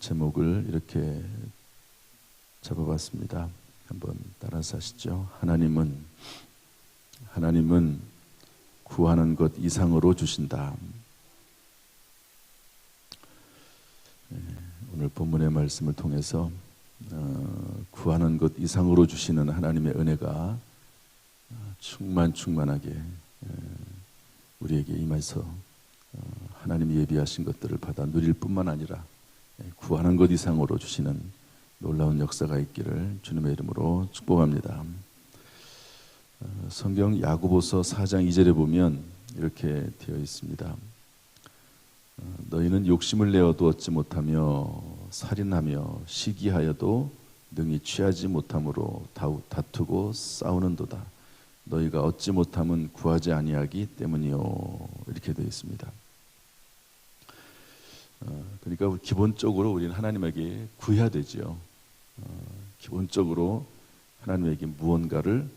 제목을 이렇게 잡아봤습니다. 한번 따라서 하시죠. 하나님은 구하는 것 이상으로 주신다. 오늘 본문의 말씀을 통해서 구하는 것 이상으로 주시는 하나님의 은혜가 충만하게 우리에게 임해서 하나님이 예비하신 것들을 받아 누릴 뿐만 아니라 구하는 것 이상으로 주시는 놀라운 역사가 있기를 주님의 이름으로 축복합니다. 성경 야고보서 4장 2절에 보면 이렇게 되어 있습니다. 너희는 욕심을 내어도 얻지 못하며 살인하며 시기하여도 능히 취하지 못함으로 다투고 싸우는도다. 너희가 얻지 못함은 구하지 아니하기 때문이요. 이렇게 되어 있습니다. 그러니까 기본적으로 우리는 하나님에게 구해야 되죠. 기본적으로 하나님에게 무언가를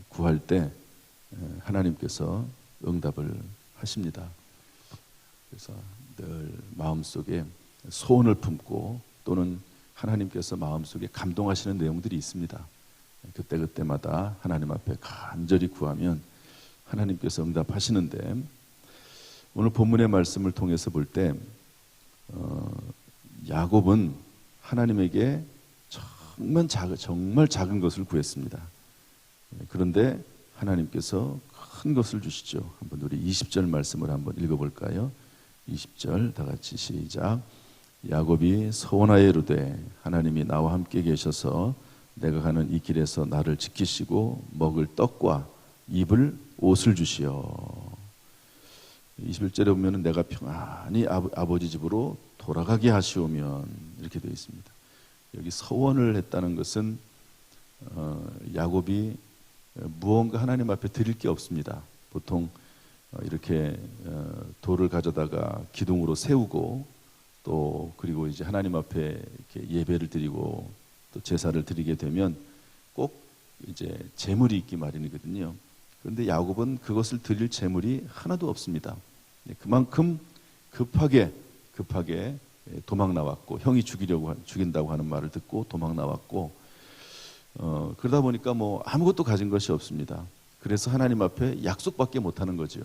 구할 때 하나님께서 응답을 하십니다. 그래서 늘 마음속에 소원을 품고 또는 하나님께서 마음속에 감동하시는 내용들이 있습니다. 그때마다 하나님 앞에 간절히 구하면 하나님께서 응답하시는데, 오늘 본문의 말씀을 통해서 볼 때 야곱은 하나님에게 정말 작은 것을 구했습니다. 그런데 하나님께서 큰 것을 주시죠. 한번 우리 20절 말씀을 한번 읽어볼까요? 20절 다 같이 시작. 야곱이 서원하여 이르되 하나님이 나와 함께 계셔서 내가 가는 이 길에서 나를 지키시고 먹을 떡과 입을 옷을 주시어. 21절에 보면 내가 평안히 아버지 집으로 돌아가게 하시오면, 이렇게 되어 있습니다. 여기 서원을 했다는 것은 야곱이 무언가 하나님 앞에 드릴 게 없습니다. 보통 이렇게 돌을 가져다가 기둥으로 세우고 또 그리고 이제 하나님 앞에 이렇게 예배를 드리고 또 제사를 드리게 되면 꼭 이제 재물이 있기 마련이거든요. 그런데 야곱은 그것을 드릴 재물이 하나도 없습니다. 그만큼 급하게 도망 나왔고, 형이 죽인다고 하는 말을 듣고 도망 나왔고, 그러다 보니까 뭐 아무것도 가진 것이 없습니다. 그래서 하나님 앞에 약속밖에 못 하는 거죠.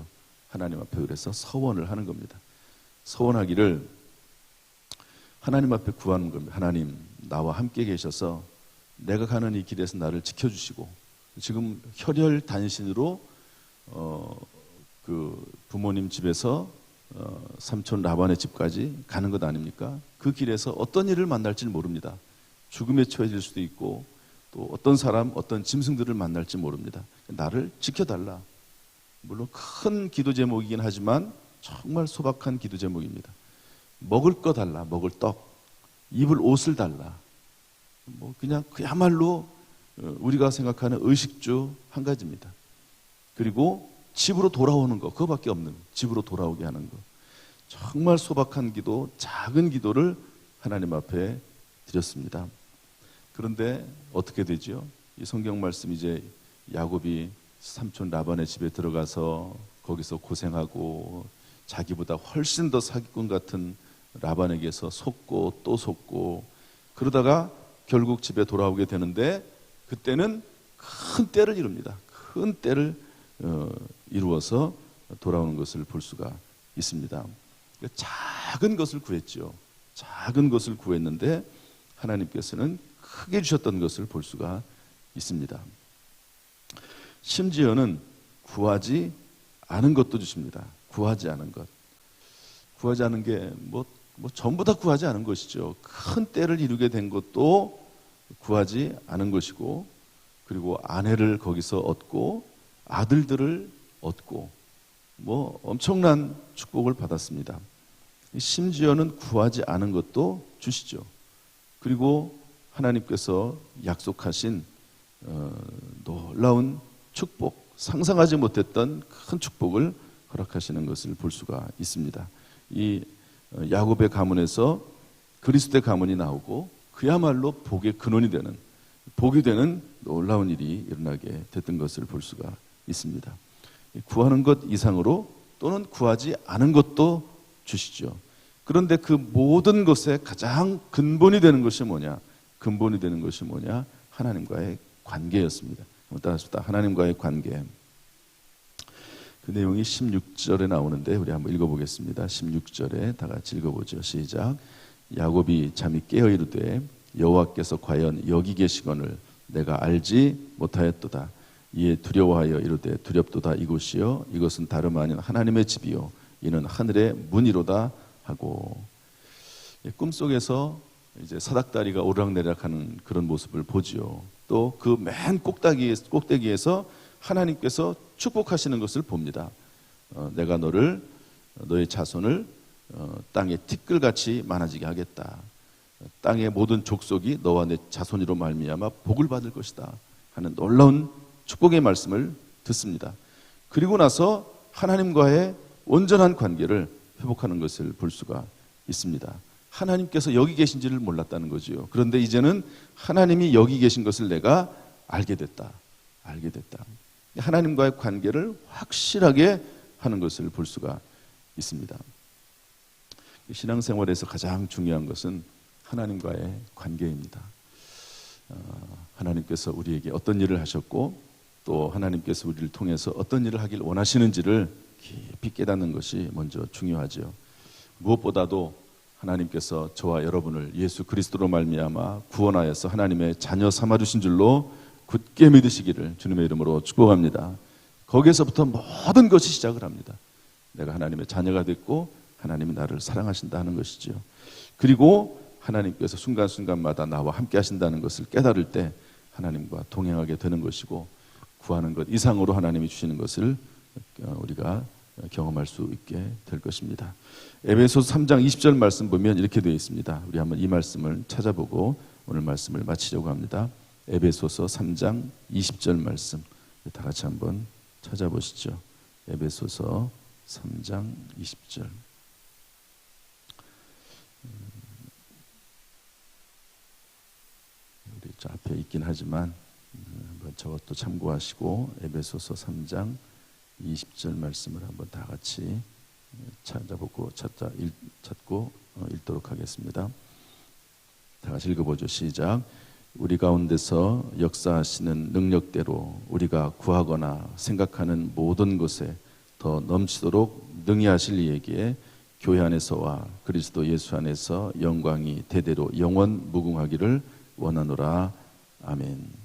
하나님 앞에 그래서 서원을 하는 겁니다. 서원하기를 하나님 앞에 구하는 겁니다. 하나님, 나와 함께 계셔서 내가 가는 이 길에서 나를 지켜주시고, 지금 혈혈단신으로 그 부모님 집에서 삼촌 라반의 집까지 가는 것 아닙니까? 그 길에서 어떤 일을 만날지 모릅니다. 죽음에 처해질 수도 있고 또 어떤 사람, 어떤 짐승들을 만날지 모릅니다. 나를 지켜달라. 물론 큰 기도 제목이긴 하지만 정말 소박한 기도 제목입니다. 먹을 거 달라, 먹을 떡, 입을 옷을 달라. 뭐 그냥 그야말로 우리가 생각하는 의식주 한 가지입니다. 그리고 집으로 돌아오는 거, 그거밖에 없는, 집으로 돌아오게 하는 거. 정말 소박한 기도, 작은 기도를 하나님 앞에 드렸습니다. 그런데 어떻게 되죠? 이 성경 말씀, 이제 야곱이 삼촌 라반의 집에 들어가서 거기서 고생하고 자기보다 훨씬 더 사기꾼 같은 라반에게서 속고 또 속고 그러다가 결국 집에 돌아오게 되는데, 그때는 큰 때를 이룹니다. 큰 때를 이루어서 돌아오는 것을 볼 수가 있습니다. 작은 것을 구했죠. 작은 것을 구했는데 하나님께서는 크게 주셨던 것을 볼 수가 있습니다. 심지어는 구하지 않은 것도 주십니다. 구하지 않은 것. 구하지 않은 게 뭐 전부 다 구하지 않은 것이죠. 큰 때를 이루게 된 것도 구하지 않은 것이고, 그리고 아내를 거기서 얻고 아들들을 얻고 뭐 엄청난 축복을 받았습니다. 심지어는 구하지 않은 것도 주시죠. 그리고 하나님께서 약속하신 놀라운 축복, 상상하지 못했던 큰 축복을 허락하시는 것을 볼 수가 있습니다. 이 야곱의 가문에서 그리스도의 가문이 나오고 그야말로 복의 근원이 되는, 복이 되는 놀라운 일이 일어나게 됐던 것을 볼 수가 있습니다. 구하는 것 이상으로 또는 구하지 않은 것도 주시죠. 그런데 그 모든 것의 가장 근본이 되는 것이 뭐냐? 근본이 되는 것이 뭐냐? 하나님과의 관계였습니다. 한번 따라합시다. 하나님과의 관계. 그 내용이 16절에 나오는데 우리 한번 읽어보겠습니다. 16절에 다 같이 읽어보죠. 시작. 야곱이 잠이 깨어 이르되 여호와께서 과연 여기 계시거늘 내가 알지 못하였도다. 이에 두려워하여 이르되 두렵도다. 이곳이요 이것은 다름 아닌 하나님의 집이요 이는 하늘의 문이로다 하고, 꿈속에서 이제 사닥다리가 오르락내리락하는 그런 모습을 보지요. 또 그 맨 꼭대기에서 하나님께서 축복하시는 것을 봅니다. 내가 너의 자손을 땅에 티끌같이 많아지게 하겠다. 땅의 모든 족속이 너와 내 자손으로 말미암아 복을 받을 것이다 하는 놀라운 축복의 말씀을 듣습니다. 그리고 나서 하나님과의 온전한 관계를 회복하는 것을 볼 수가 있습니다. 하나님께서 여기 계신지를 몰랐다는 거지요. 그런데 이제는 하나님이 여기 계신 것을 내가 알게 됐다. 하나님과의 관계를 확실하게 하는 것을 볼 수가 있습니다. 신앙생활에서 가장 중요한 것은 하나님과의 관계입니다. 하나님께서 우리에게 어떤 일을 하셨고 또 하나님께서 우리를 통해서 어떤 일을 하길 원하시는지를 깊이 깨닫는 것이 먼저 중요하죠. 무엇보다도 하나님께서 저와 여러분을 예수 그리스도로 말미암아 구원하여서 하나님의 자녀 삼아주신 줄로 굳게 믿으시기를 주님의 이름으로 축복합니다. 거기에서부터 모든 것이 시작을 합니다. 내가 하나님의 자녀가 됐고 하나님이 나를 사랑하신다 하는 것이죠. 그리고 하나님께서 순간순간마다 나와 함께 하신다는 것을 깨달을 때 하나님과 동행하게 되는 것이고 구하는 것 이상으로 하나님이 주시는 것을 우리가 경험할 수 있게 될 것입니다. 에베소서 3장 20절 말씀 보면 이렇게 되어 있습니다. 우리 한번 이 말씀을 찾아보고 오늘 말씀을 마치려고 합니다. 에베소서 3장 20절 말씀 다 같이 한번 찾아보시죠. 에베소서 3장 20절. 우리 저 앞에 있긴 하지만 한번 저것도 참고하시고 에베소서 3장 20절 말씀을 한번 다 같이 찾고 읽도록 하겠습니다. 다 같이 읽어보죠. 시작. 우리 가운데서 역사하시는 능력대로 우리가 구하거나 생각하는 모든 것에 더 넘치도록 능히 하실 이에게 교회 안에서와 그리스도 예수 안에서 영광이 대대로 영원 무궁하기를 원하노라. 아멘.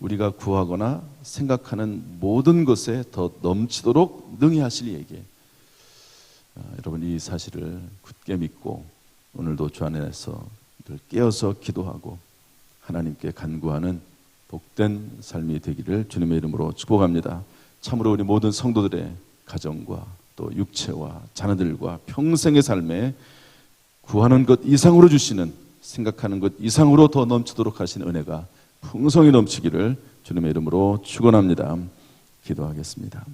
우리가 구하거나 생각하는 모든 것에 더 넘치도록 능히 하실 이에게, 여러분 이 사실을 굳게 믿고 오늘도 주 안에서 깨어서 기도하고 하나님께 간구하는 복된 삶이 되기를 주님의 이름으로 축복합니다. 참으로 우리 모든 성도들의 가정과 또 육체와 자녀들과 평생의 삶에 구하는 것 이상으로 주시는, 생각하는 것 이상으로 더 넘치도록 하시는 은혜가 풍성히 넘치기를 주님의 이름으로 축원합니다. 기도하겠습니다.